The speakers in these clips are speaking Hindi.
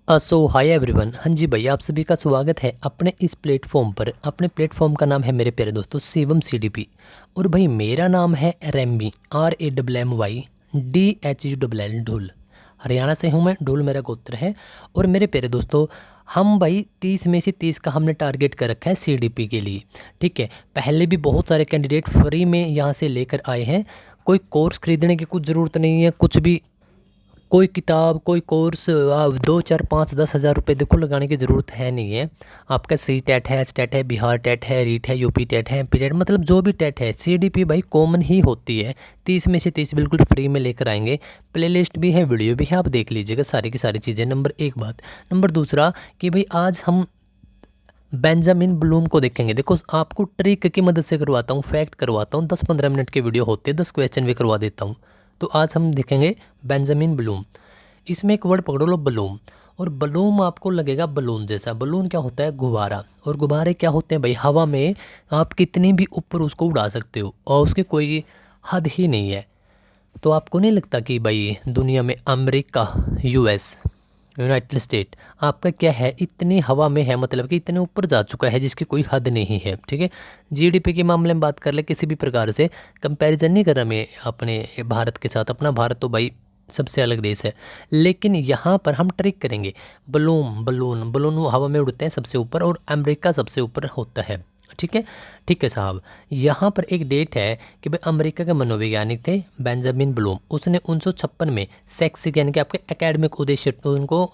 सो हाय एवरीवन। हाँ जी भाई, आप सभी का स्वागत है अपने इस प्लेटफॉर्म पर। अपने प्लेटफॉर्म का नाम है मेरे प्यारे दोस्तों शिवम सीडीपी। और भाई मेरा नाम है रेमी RAMMY DHULL ढुल। हरियाणा से हूँ मैं, ढुल मेरा गोत्र है। और मेरे प्यारे दोस्तों, हम भाई 30 में से 30 का हमने टारगेट कर रखा है सीडीपी के लिए। ठीक है, पहले भी बहुत सारे कैंडिडेट फ्री में यहाँ से लेकर आए हैं। कोई कोर्स खरीदने की कुछ ज़रूरत नहीं है, कुछ भी कोई किताब कोई कोर्स 2 4 5 10 हज़ार रुपये देखो लगाने की ज़रूरत है नहीं है। आपका सी टेट है, एच टेट है, बिहार टेट है, रीट है, यूपी टेट है, एमपी टेट, मतलब जो भी टेट है सीडीपी भाई कॉमन ही होती है। 30 में से 30 बिल्कुल फ्री में लेकर आएंगे। प्लेलिस्ट भी है, वीडियो भी है, आप देख लीजिएगा सारी की सारी चीज़ें। नंबर एक बात। नंबर दूसरा कि भाई आज हम बेंजामिन ब्लूम को देखेंगे। देखो आपको ट्रिक की मदद से करवाता हूँ, फैक्ट करवाता हूँ। 10 15 मिनट के वीडियो होते हैं, 10 क्वेश्चन भी करवा देता हूँ। तो आज हम देखेंगे बेंजामिन ब्लूम। इसमें एक वर्ड पकड़ लो, बलून। और बलून आपको लगेगा बलून जैसा। बलून क्या होता है? गुब्बारा। और गुब्बारे क्या होते हैं भाई? हवा में आप कितनी भी ऊपर उसको उड़ा सकते हो और उसकी कोई हद ही नहीं है। तो आपको नहीं लगता कि भाई दुनिया में अमेरिका, यूएस, यूनाइटेड स्टेट आपका क्या है, इतनी हवा में है, मतलब कि इतने ऊपर जा चुका है जिसकी कोई हद नहीं है। ठीक है, जीडीपी के मामले में बात कर ले, किसी भी प्रकार से कंपैरिजन नहीं कर रहा मैं अपने भारत के साथ। अपना भारत तो भाई सबसे अलग देश है। लेकिन यहाँ पर हम ट्रिक करेंगे। बलून बलून बलून वो हवा में उड़ते हैं सबसे ऊपर, और अमेरिका सबसे ऊपर होता है। ठीक है, ठीक है साहब। यहाँ पर एक डेट है कि भाई अमेरिका के मनोवैज्ञानिक थे बेंजामिन ब्लूम। उसने 1956 में शैक्षिक यानी कि आपके एकेडमिक उद्देश्य उनको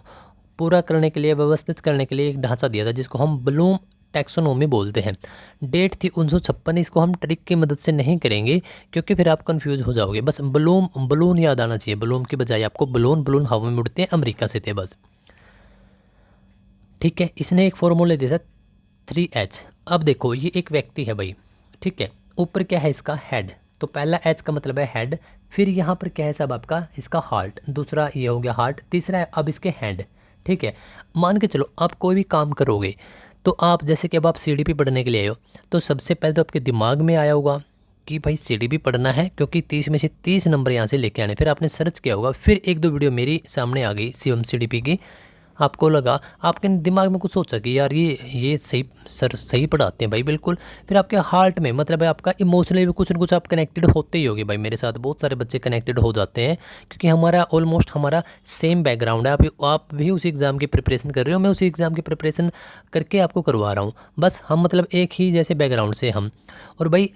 पूरा करने के लिए, व्यवस्थित करने के लिए एक ढांचा दिया था जिसको हम ब्लूम टैक्सोनॉमी बोलते हैं। डेट थी 1956। इसको हम ट्रिक की मदद से नहीं करेंगे क्योंकि फिर आप कंफ्यूज हो जाओगे। बस ब्लूम बलून याद आना चाहिए। ब्लूम की बजाय आपको बलून, बलून हवा में उड़ते हैं, अमेरिका से थे बस। ठीक है, इसने एक फॉर्मूला दिया था 3H। अब देखो ये एक व्यक्ति है भाई। ठीक है, ऊपर क्या है इसका? हेड। तो पहला एच का मतलब है हेड। फिर यहाँ पर क्या है साहब आपका? इसका हार्ट। दूसरा ये हो गया हार्ट। तीसरा है अब इसके हैंड। ठीक है, मान के चलो आप कोई भी काम करोगे तो आप जैसे कि अब आप सीडीपी पढ़ने के लिए आए हो, तो सबसे पहले तो आपके दिमाग में आया होगा कि भाई सीडीपी पढ़ना है क्योंकि 30 में से 30 नंबर यहाँ से लेके आने। फिर आपने सर्च किया होगा, फिर एक दो वीडियो मेरी सामने आ गई सीएम सीडीपी की। आपको लगा, आपके दिमाग में कुछ सोचा कि यार ये सही सर सही पढ़ाते हैं भाई, बिल्कुल। फिर आपके हार्ट में, मतलब है आपका इमोशनली भी कुछ ना कुछ आप कनेक्टेड होते ही होगे भाई। मेरे साथ बहुत सारे बच्चे कनेक्टेड हो जाते हैं क्योंकि हमारा ऑलमोस्ट हमारा सेम बैकग्राउंड है। आप भी उसी एग्ज़ाम की प्रिपरेशन कर रहे हो, मैं उसी एग्ज़ाम की प्रिपरेशन करके आपको करवा रहा हूँ। बस हम मतलब एक ही जैसे बैकग्राउंड से हम। और भाई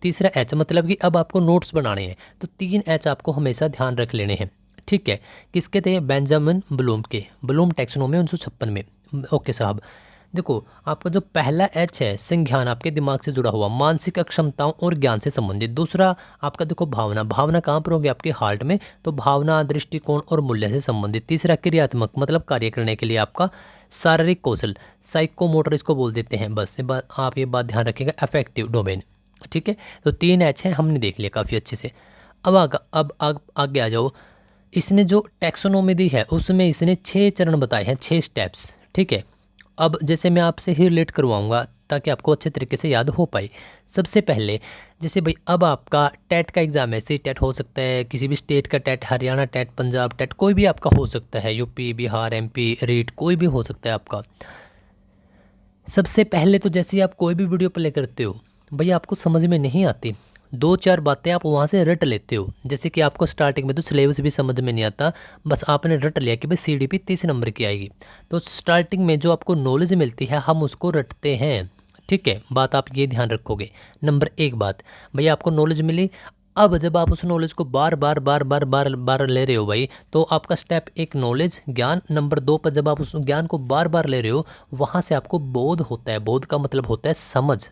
तीसरा एच मतलब कि अब आपको नोट्स बनाने हैं, तो 3H आपको हमेशा ध्यान रख लेने हैं। ठीक है, किसके थे? बेंजामिन ब्लूम के, ब्लूम टैक्सोनॉमी 1956 में। ओके साहब, देखो आपका जो पहला एच है संज्ञान, आपके दिमाग से जुड़ा हुआ, मानसिक अक्षमताओं और ज्ञान से संबंधित। दूसरा आपका देखो भावना। भावना कहाँ पर होगी? आपके हार्ट में। तो भावना, दृष्टिकोण और मूल्य से संबंधित। तीसरा क्रियात्मक, मतलब कार्य करने के लिए आपका शारीरिक कौशल, साइकोमोटर इसको बोल देते हैं। बस ये बात आप ये बात ध्यान रखिएगा, अफेक्टिव डोमेन। ठीक है, तो 3H है, हमने देख लिया काफ़ी अच्छे से। अब आगे आ जाओ। इसने जो टैक्सोनॉमी दी है उसमें इसने 6 चरण बताए हैं, 6 स्टेप्स। ठीक है, अब जैसे मैं आपसे ही रिलेट करवाऊंगा ताकि आपको अच्छे तरीके से याद हो पाए। सबसे पहले जैसे भाई अब आपका टेट का एग्ज़ाम है, सी टेट हो सकता है, किसी भी स्टेट का TET, Haryana TET, Punjab TET, कोई भी आपका हो सकता है, यूपी, बिहार, एमपी, रीट, कोई भी हो सकता है आपका। सबसे पहले तो जैसे ही आप कोई भी वीडियो प्ले करते हो भाई, आपको समझ में नहीं आती, 2 4 बातें आप वहाँ से रट लेते हो। जैसे कि आपको स्टार्टिंग में तो सिलेबस भी समझ में नहीं आता, बस आपने रट लिया कि भाई सीडीपी 30 नंबर की आएगी। तो स्टार्टिंग में जो आपको नॉलेज मिलती है हम उसको रटते हैं। ठीक है, बात आप ये ध्यान रखोगे। नंबर एक बात, भाई आपको नॉलेज मिली। अब जब आप उस नॉलेज को बार बार बार बार बार बार ले रहे हो भाई, तो आपका स्टेप एक नॉलेज, ज्ञान। नंबर 2 पर जब आप उस ज्ञान को बार बार ले रहे हो, वहाँ से आपको बोध होता है। बोध का मतलब होता है समझ।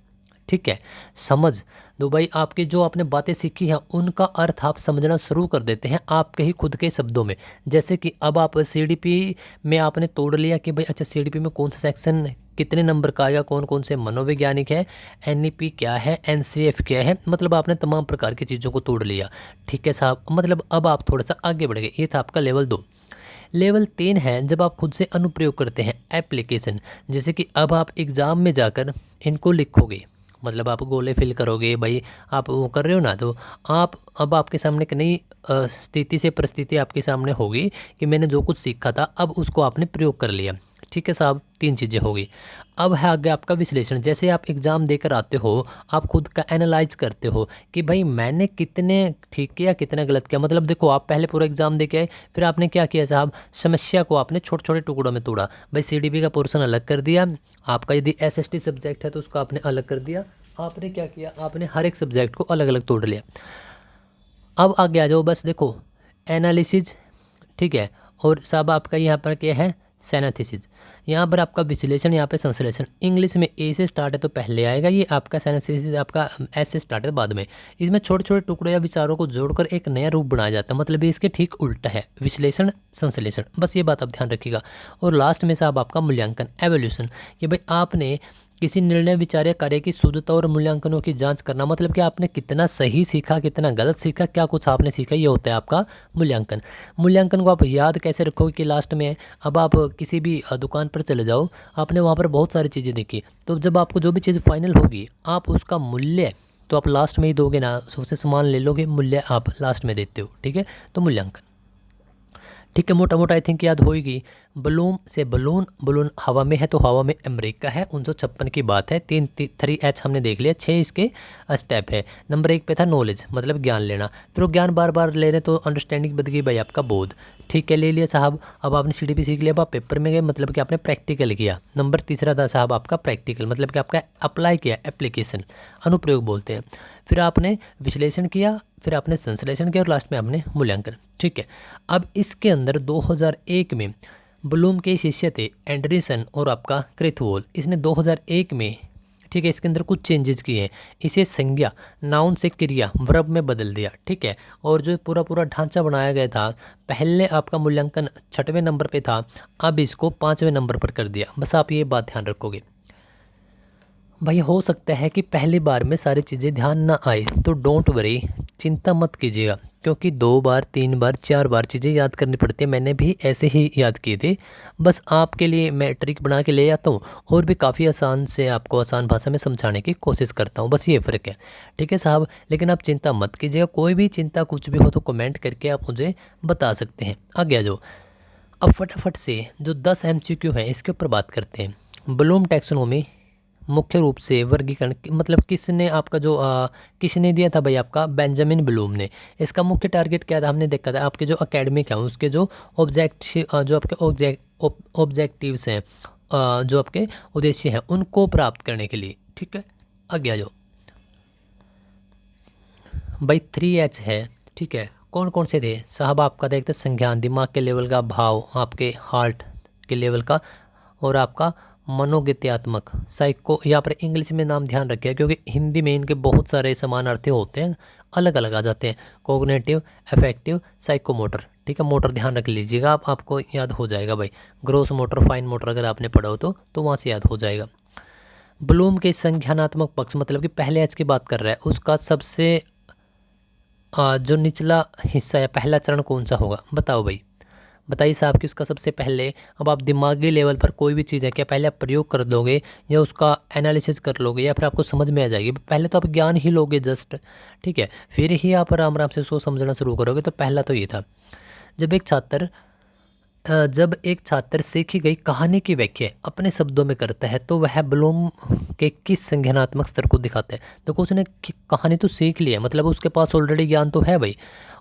ठीक है, समझ दो भाई। आपकी जो आपने बातें सीखी हैं उनका अर्थ आप समझना शुरू कर देते हैं आपके ही खुद के शब्दों में। जैसे कि अब आप सीडीपी में आपने तोड़ लिया कि भाई अच्छा सीडीपी में कौन सा सेक्शन कितने नंबर का आएगा, कौन कौन से मनोवैज्ञानिक है, एनईपी क्या है, एनसीएफ क्या है, मतलब आपने तमाम प्रकार की चीज़ों को तोड़ लिया। ठीक है साहब, मतलब अब आप थोड़ा सा आगे बढ़ गए। ये था आपका लेवल 2। लेवल 3 है जब आप खुद से अनुप्रयोग करते हैं, एप्लीकेशन। जैसे कि अब आप एग्ज़ाम में जाकर इनको लिखोगे, मतलब आप गोले फिल करोगे भाई, आप वो कर रहे हो ना, तो आप अब आपके सामने एक नई स्थिति से परिस्थिति आपके सामने होगी कि मैंने जो कुछ सीखा था अब उसको आपने प्रयोग कर लिया। ठीक है साहब, 3 चीज़ें होगी। अब है आगे आपका विश्लेषण। जैसे आप एग्ज़ाम देकर आते हो, आप खुद का एनालाइज करते हो कि भाई मैंने कितने ठीक किया कितने गलत किया। मतलब देखो, आप पहले पूरा एग्ज़ाम दे के आए, फिर आपने क्या किया साहब, समस्या को आपने छोटे छोटे टुकड़ों में तोड़ा। भाई सीडीपी का पोर्शन अलग कर दिया, आपका यदि एसएसटी सब्जेक्ट है तो उसको आपने अलग कर दिया। आपने क्या किया, आपने हर एक सब्जेक्ट को अलग अलग तोड़ लिया। अब आगे आ जाओ, बस देखो एनालिसिस, ठीक है, और सब आपका यहाँ पर क्या है, सेनाथिसिस। यहाँ पर आपका विश्लेषण, यहाँ पे संश्लेषण। इंग्लिश में ए से स्टार्ट है तो पहले आएगा, ये आपका सेनाथिसिस आपका एस से स्टार्ट है बाद में। इसमें छोटे छोटे टुकड़े या विचारों को जोड़कर एक नया रूप बनाया जाता है। मतलब ये इसके ठीक उल्टा है, विश्लेषण संश्लेषण, बस ये बात आप ध्यान रखिएगा। और लास्ट में साहब आपका मूल्यांकन, एवोल्यूशन। ये भाई आपने किसी निर्णय विचार या कार्य की शुद्धता और मूल्यांकनों की जांच करना। मतलब कि आपने कितना सही सीखा कितना गलत सीखा, क्या कुछ आपने सीखा, ये होता है आपका मूल्यांकन। मूल्यांकन को आप याद कैसे रखोगे कि लास्ट में, अब आप किसी भी दुकान पर चले जाओ, आपने वहाँ पर बहुत सारी चीज़ें देखी, तो जब आपको जो भी चीज़ फाइनल होगी आप उसका मूल्य तो आप लास्ट में ही दोगे ना, सबसे सामान ले लोगे, मूल्य आप लास्ट में देते हो। ठीक है, तो मूल्यांकन, ठीक है, मोटा मोटा आई थिंक याद होगी। बलून से बलून, बलून हवा में है तो हवा में अमेरिका है, 1956 की बात है। 3H हमने देख लिया, 6 इसके स्टेप है। नंबर 1 पे था नॉलेज, मतलब ज्ञान लेना, फिर वो ज्ञान बार बार ले रहे तो अंडरस्टैंडिंग बद गई भाई आपका बोध। ठीक है, ले लिया साहब। अब आपने सीडीपी सीख लिया, अब आप पेपर में गए, मतलब कि आपने प्रैक्टिकल किया। नंबर 3 था साहब आपका प्रैक्टिकल, मतलब कि आपका अप्लाई किया, एप्लीकेशन, अनुप्रयोग बोलते हैं। फिर आपने विश्लेषण किया, फिर आपने संश्लेषण किया और लास्ट में आपने मूल्यांकन। ठीक है, अब इसके अंदर 2001 में ब्लूम के शिष्य थे एंडरसन और आपका क्रेथवोल, इसने 2001 में, ठीक है, इसके अंदर कुछ चेंजेस किए हैं। इसे संज्ञा, नाउन से क्रिया, वर्ब में बदल दिया। ठीक है, और जो पूरा पूरा ढांचा बनाया गया था, पहले आपका मूल्यांकन 6वें नंबर पे था, अब इसको 5वें नंबर पर कर दिया। बस आप ये बात ध्यान रखोगे। भाई हो सकता है कि पहली बार में सारी चीज़ें ध्यान ना आए, तो डोंट वरी, चिंता मत कीजिएगा, क्योंकि 2 बार 3 बार 4 बार चीज़ें याद करनी पड़ती है। मैंने भी ऐसे ही याद किए थे, बस आपके लिए मैं ट्रिक बना के ले आता हूँ और भी काफ़ी आसान से आपको आसान भाषा में समझाने की कोशिश करता हूँ, बस ये फ़र्क है। ठीक है साहब, लेकिन आप चिंता मत कीजिएगा, कोई भी चिंता कुछ भी हो तो कमेंट करके आप मुझे बता सकते हैं। आगे आ जाओ, अब फटाफट से जो 10 MCQ हैं इसके ऊपर बात करते हैं। ब्लूम टैक्सोनॉमी मुख्य रूप से वर्गीकरण, मतलब किसने आपका जो किसने दिया था भाई, आपका बेंजामिन ब्लूम ने। इसका मुख्य टारगेट क्या था, हमने देखा था, आपके जो एकेडमिक है उसके जो जो आपके ऑब्जेक्टिव्स हैं, जो आपके उद्देश्य हैं उनको प्राप्त करने के लिए। ठीक है, आगे आ जाओ भाई, 3H है। ठीक है, कौन कौन से थे साहब, आपका देखते संज्ञान, दिमाग के लेवल का, भाव आपके हार्ट के लेवल का, और आपका मनोगत्यात्मक, साइको। यहाँ पर इंग्लिश में नाम ध्यान रखिए, क्योंकि हिंदी में इनके बहुत सारे समानार्थी होते हैं, अलग अलग आ जाते हैं। Cognitive, affective, psychomotor. ठीक है, मोटर ध्यान रख लीजिएगा आप, आपको याद हो जाएगा भाई। ग्रोस मोटर, फाइन मोटर अगर आपने पढ़ा हो तो वहाँ से याद हो जाएगा। ब्लूम के संज्ञानात्मक पक्ष, मतलब कि पहले एच की बात कर रहा है, उसका सबसे जो निचला हिस्सा है, पहला चरण कौन सा होगा, बताओ भाई, बताइए साहब कि उसका सबसे पहले। अब आप दिमागी लेवल पर कोई भी चीज़ है, क्या पहले आप प्रयोग कर दोगे या उसका एनालिसिस कर लोगे या फिर आपको समझ में आ जाएगी। पहले तो आप ज्ञान ही लोगे जस्ट, ठीक है, फिर ही आप आराम आराम से उसको समझना शुरू करोगे। तो पहला तो ये था, जब एक छात्र सीखी गई कहानी की व्याख्या अपने शब्दों में करता है तो वह ब्लूम के किस संज्ञानात्मक स्तर को दिखाता है। देखो उसने कहानी तो सीख लिया, मतलब उसके पास ऑलरेडी ज्ञान तो है भाई,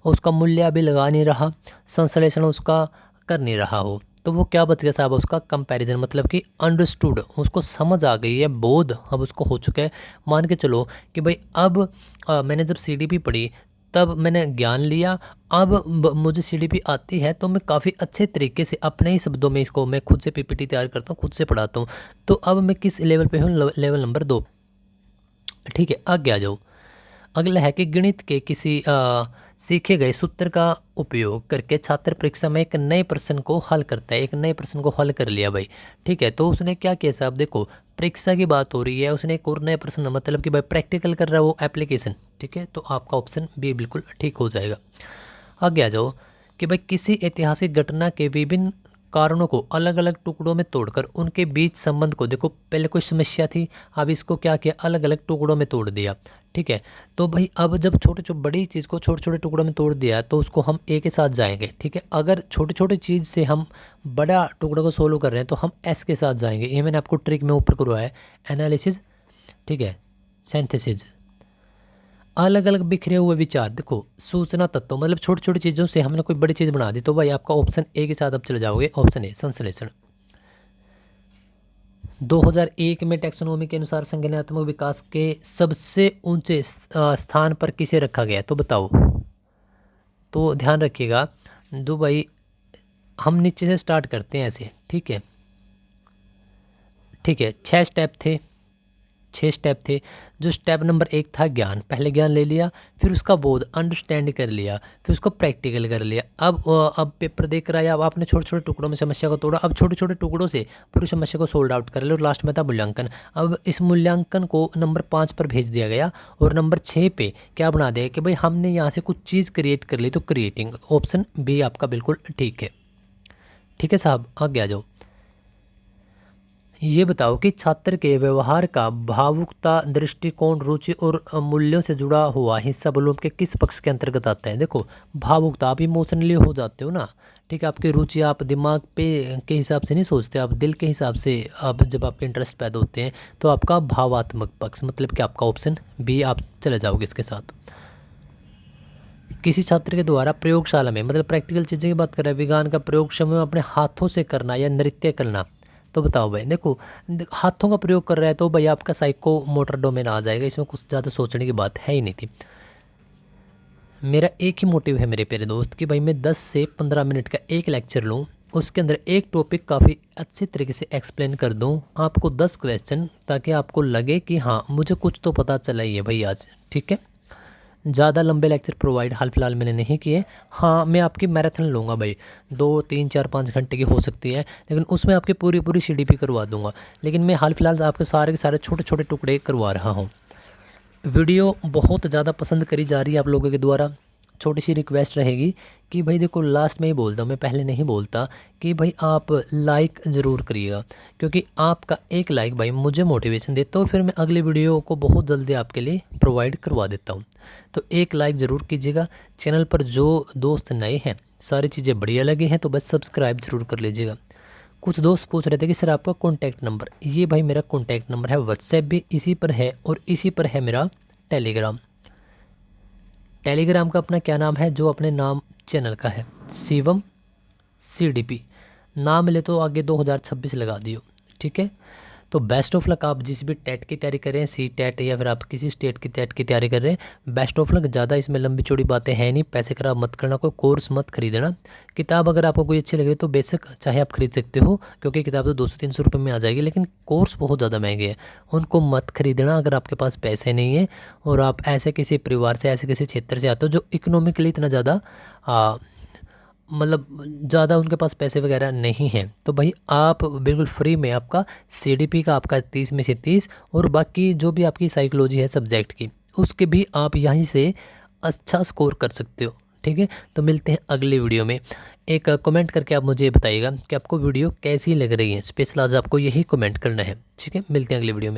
उसका मूल्य अभी लगा नहीं रहा, संश्लेषण उसका कर नहीं रहा हो, तो वो क्या बच गया साहब, उसका कंपैरिजन, मतलब कि अंडरस्टूड, उसको समझ आ गई है, बोध अब उसको हो चुका है। मान के चलो कि भाई अब मैंने जब सीडीपी पढ़ी तब मैंने ज्ञान लिया, अब मुझे सीडीपी आती है तो मैं काफ़ी अच्छे तरीके से अपने ही शब्दों में इसको मैं खुद से पीपीटी तैयार करता हूँ, खुद से पढ़ाता हूँ। तो अब मैं किस लेवल पे हूँ, लेवल नंबर 2। ठीक है, आगे आ जाओ। अगला है कि गणित के किसी सीखे गए सूत्र का उपयोग करके छात्र परीक्षा में एक नए प्रश्न को हल करता है। एक नए प्रश्न को हल कर लिया भाई, ठीक है, तो उसने क्या किया साहब, देखो परीक्षा की बात हो रही है, उसने एक और नए प्रश्न, मतलब कि भाई प्रैक्टिकल कर रहा है वो एप्लीकेशन। ठीक है, तो आपका ऑप्शन भी बिल्कुल ठीक हो जाएगा। आगे आ जाओ कि भाई किसी ऐतिहासिक घटना के विभिन्न कारणों को अलग अलग टुकड़ों में तोड़कर उनके बीच संबंध को, देखो पहले कोई समस्या थी, अब इसको क्या किया, अलग अलग टुकड़ों में तोड़ दिया। ठीक है, तो भाई अब जब बड़ी चीज़ को छोटे छोटे टुकड़ों में तोड़ दिया तो उसको हम ए के साथ जाएंगे। ठीक है, अगर छोटे छोटे चीज़ से हम बड़ा टुकड़े को सोल्व कर रहे हैं तो हम एस के साथ जाएंगे। ये मैंने आपको ट्रिक में ऊपर करवाया है, एनालिसिस, ठीक है, सिंथेसिस। अलग अलग बिखरे हुए विचार, देखो सूचना तत्व मतलब छोटी छोटी चीज़ों से हमने कोई बड़ी चीज़ बना दी, तो भाई आपका ऑप्शन ए के साथ अब चले जाओगे, ऑप्शन ए संश्लेषण। 2001 में टैक्सोनॉमी के अनुसार संज्ञानात्मक विकास के सबसे ऊंचे स्थान पर किसे रखा गया, तो बताओ। तो ध्यान रखिएगा दो भाई, हम नीचे से स्टार्ट करते हैं ऐसे। ठीक है, ठीक है, 6 स्टेप थे। जो स्टेप नंबर 1 था ज्ञान, पहले ज्ञान ले लिया, फिर उसका बोध अंडरस्टैंड कर लिया, फिर उसको प्रैक्टिकल कर लिया। अब पेपर देख रहा है, अब आपने छोटे छोटे टुकड़ों में समस्या को तोड़ा, अब छोटे छोटे टुकड़ों से पूरी समस्या को सोल्व आउट कर लिया और लास्ट में था मूल्यांकन। अब इस मूल्यांकन को नंबर 5 पर भेज दिया गया और नंबर 6 पे क्या बना दिया कि भाई हमने यहाँ से कुछ चीज़ क्रिएट कर ली, तो क्रिएटिंग। ऑप्शन बी आपका बिल्कुल ठीक है। ठीक है साहब, आगे आ जाओ। ये बताओ कि छात्र के व्यवहार का भावुकता, दृष्टिकोण, रुचि और मूल्यों से जुड़ा हुआ हिस्सा बलूम के किस पक्ष के अंतर्गत आता है। देखो भावुकता, आप इमोशनली हो जाते हो ना। ठीक है, आपकी रुचि आप दिमाग पे के हिसाब से नहीं सोचते, आप दिल के हिसाब से, आप जब आपके इंटरेस्ट पैदा होते हैं तो आपका भावात्मक पक्ष, मतलब कि आपका ऑप्शन बी आप चले जाओगे इसके साथ। किसी छात्र के द्वारा प्रयोगशाला में, मतलब प्रैक्टिकल चीज़ें की बात कर रहे हैं, विज्ञान का प्रयोगशाला में अपने हाथों से करना या नृत्य करना, तो बताओ भाई। देखो हाथों का प्रयोग कर रहा है तो भाई आपका साइको मोटर डोमेन आ जाएगा, इसमें कुछ ज़्यादा सोचने की बात है ही नहीं थी। मेरा एक ही मोटिव है मेरे प्यारे दोस्त कि भाई मैं 10 से 15 मिनट का एक लेक्चर लूँ, उसके अंदर एक टॉपिक काफ़ी अच्छे तरीके से एक्सप्लेन कर दूँ आपको 10 क्वेश्चन, ताकि आपको लगे कि हाँ मुझे कुछ तो पता चला ही है भाई आज। ठीक है, ज़्यादा लंबे लेक्चर प्रोवाइड हाल फिलहाल मैंने नहीं किए। हाँ मैं आपकी मैराथन लूँगा भाई, 2 3 4 5 घंटे की हो सकती है, लेकिन उसमें आपकी पूरी पूरी CDP करवा दूँगा। लेकिन मैं हाल फिलहाल आपके सारे के सारे छोटे छोटे टुकड़े करवा रहा हूँ। वीडियो बहुत ज़्यादा पसंद करी जा रही है आप लोगों के द्वारा। छोटी सी रिक्वेस्ट रहेगी कि भाई देखो लास्ट में ही बोलता हूँ, मैं पहले नहीं बोलता, कि भाई आप लाइक ज़रूर करिएगा, क्योंकि आपका एक लाइक भाई मुझे मोटिवेशन देता है, फिर मैं अगली वीडियो को बहुत जल्दी आपके लिए प्रोवाइड करवा देता हूँ। तो एक लाइक ज़रूर कीजिएगा। चैनल पर जो दोस्त नए हैं, सारी चीज़ें बढ़िया लगी हैं तो बस सब्सक्राइब ज़रूर कर लीजिएगा। कुछ दोस्त पूछ रहे थे कि सर आपका कॉन्टैक्ट नंबर, ये भाई मेरा कॉन्टैक्ट नंबर है, व्हाट्सएप भी इसी पर है और इसी पर है मेरा टेलीग्राम। टेलीग्राम का अपना क्या नाम है, जो अपने नाम चैनल का है, शिवम CDP नाम मिले तो आगे 2026 लगा दियो। ठीक है, तो बेस्ट ऑफ लक। आप जिस भी टेट की तैयारी कर रहे हैं, CTET या फिर आप किसी स्टेट की टेट की तैयारी कर रहे हैं, बेस्ट ऑफ लक। ज़्यादा इसमें लंबी चौड़ी बातें हैं नहीं, पैसे खराब मत करना, कोई कोर्स मत खरीदना। किताब अगर आपको कोई अच्छी लगे तो बेशक चाहे आप खरीद सकते हो, क्योंकि किताब तो 200-300 रुपये में आ जाएगी, लेकिन कोर्स बहुत ज़्यादा महंगे हैं, उनको मत खरीदना अगर आपके पास पैसे नहीं है और आप ऐसे किसी परिवार से, ऐसे किसी क्षेत्र से आते हो जो इकोनॉमिकली इतना ज़्यादा मतलब ज़्यादा उनके पास पैसे वगैरह नहीं हैं, तो भाई आप बिल्कुल फ्री में आपका CDP का आपका 30 में से 30 और बाकी जो भी आपकी साइकोलॉजी है सब्जेक्ट की, उसके भी आप यहीं से अच्छा स्कोर कर सकते हो। ठीक है, तो मिलते हैं अगली वीडियो में। एक कमेंट करके आप मुझे बताइएगा कि आपको वीडियो कैसी लग रही है, स्पेशल आज आपको यही कमेंट करना है। ठीक है, मिलते हैं अगली वीडियो में।